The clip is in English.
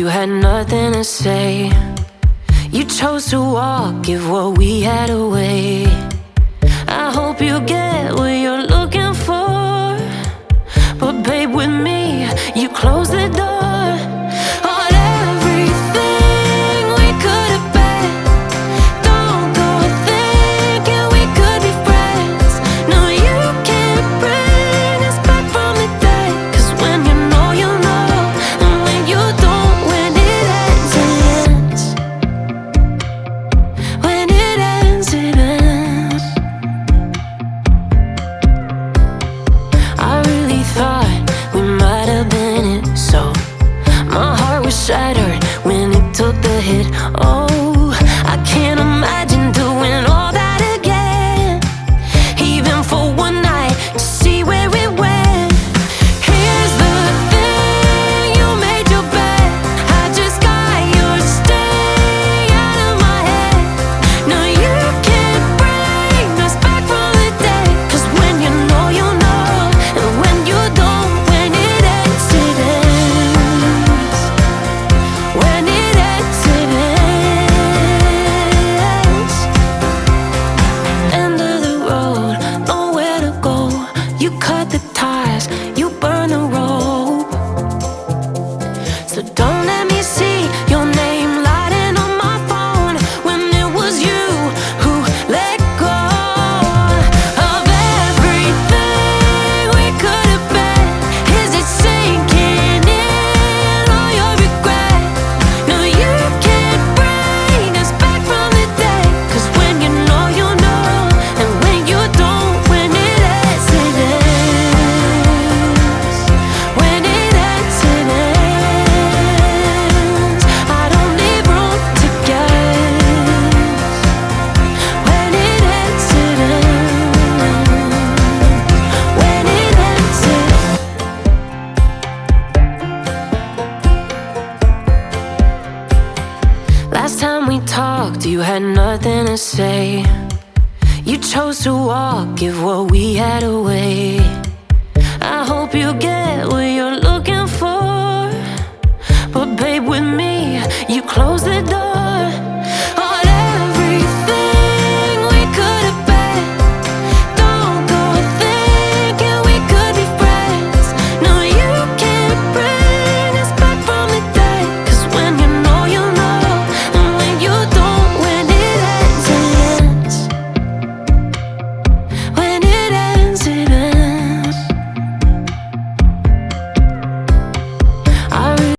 you had nothing to say. You chose to walk, give what we had away. I hope you get what you're looking for, but babe, with me, you close the door on everything we could have been. Don't go thinking we could be friends. No, you can't bring us back from the dead. 'Cause when you know, you know, and when you don't, when it ends, it ends. When it ends, it ends. I really thought we might have been it, so my heart was shattered when it took the hit. Oh, I can't imagine doing all that again, even for one night, to see where it went. Here's the thing, you made your bed, I just got your stay out of my head. No, you can't bring us back from the dead. 'Cause when you know, you know, and when you don't, when it ends, it ends. When it ends, it ends. End of the road, nowhere to go. You cut the ties, you burn the rope. So don't let me see your name lighting on my phone when it was you who let go of everything we could have been. Is it sinking in, all your regret? No, you can't bring us back from the dead. 'Cause when you know, you know, and when you don't, when it ends, it ends. When it ends, it ends. I don't leave room to guess. When it ends, it ends. When it ends, it Last time we talked, you had nothing to say. You chose to walk, give what we had away. I hope you get